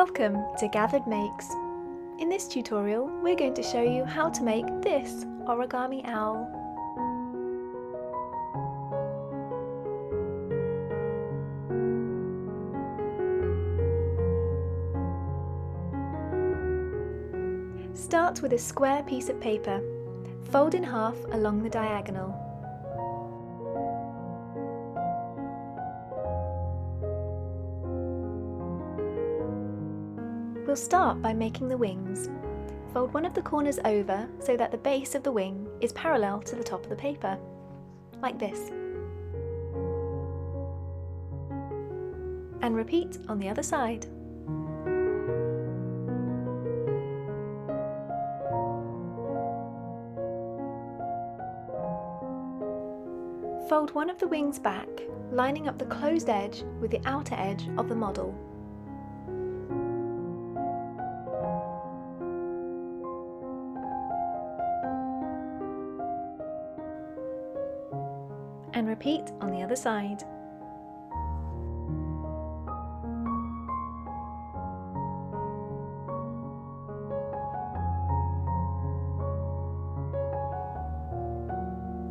Welcome to Gathered Makes. In this tutorial, we're going to show you how to make this origami owl. Start with a square piece of paper. Fold in half along the diagonal. We'll start by making the wings. Fold one of the corners over so that the base of the wing is parallel to the top of the paper, like this. And repeat on the other side. Fold one of the wings back, lining up the closed edge with the outer edge of the model. And repeat on the other side.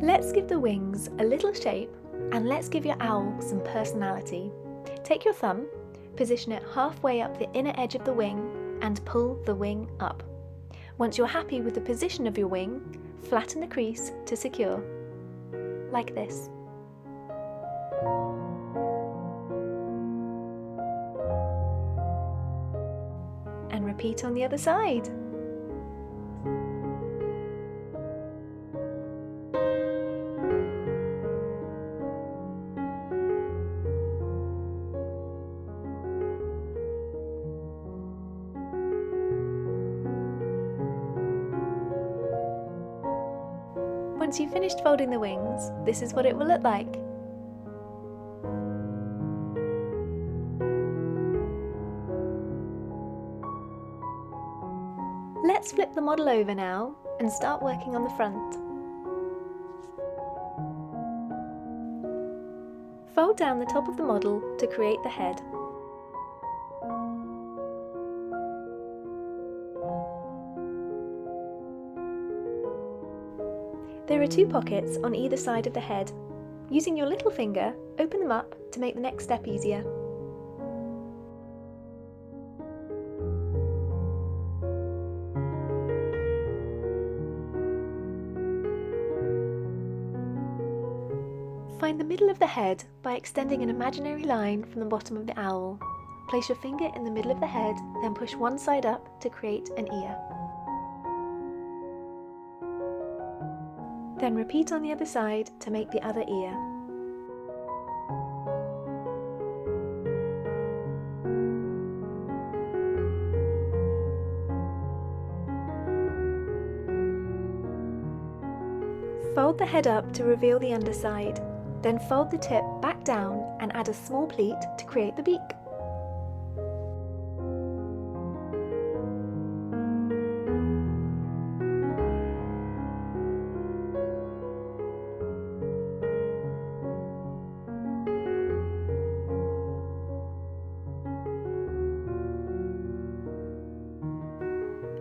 Let's give the wings a little shape and let's give your owl some personality. Take your thumb, position it halfway up the inner edge of the wing and pull the wing up. Once you're happy with the position of your wing, flatten the crease to secure, like this. And repeat on the other side. Once you've finished folding the wings, this is what it will look like. Let's flip the model over now and start working on the front. Fold down the top of the model to create the head. There are two pockets on either side of the head. Using your little finger, open them up to make the next step easier. Find the middle of the head by extending an imaginary line from the bottom of the owl. Place your finger in the middle of the head, then push one side up to create an ear. Then repeat on the other side to make the other ear. Fold the head up to reveal the underside. Then fold the tip back down and add a small pleat to create the beak.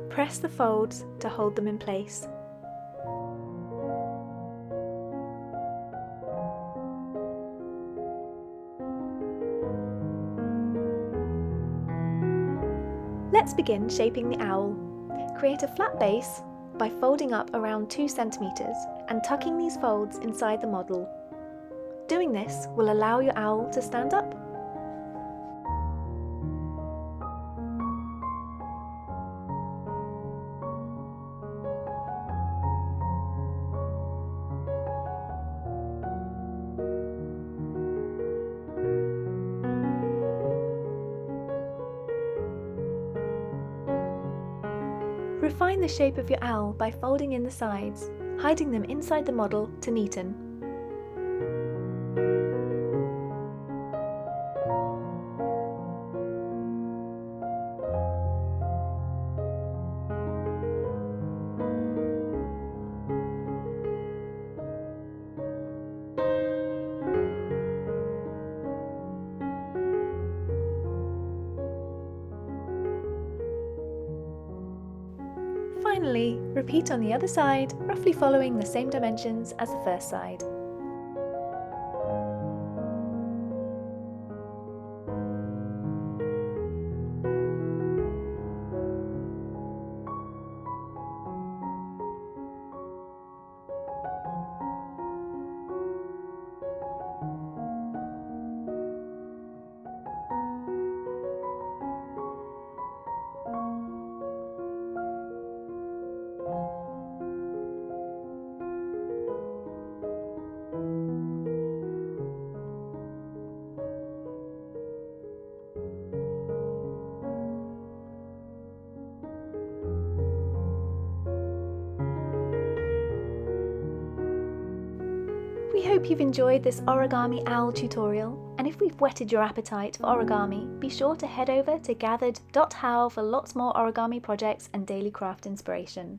Press the folds to hold them in place. Let's begin shaping the owl. Create a flat base by folding up around 2 centimeters and tucking these folds inside the model. Doing this will allow your owl to stand up. Refine the shape of your owl by folding in the sides, hiding them inside the model to neaten. Finally, repeat on the other side, roughly following the same dimensions as the first side. We hope you've enjoyed this origami owl tutorial, and if we've whetted your appetite for origami, be sure to head over to gathered.how for lots more origami projects and daily craft inspiration.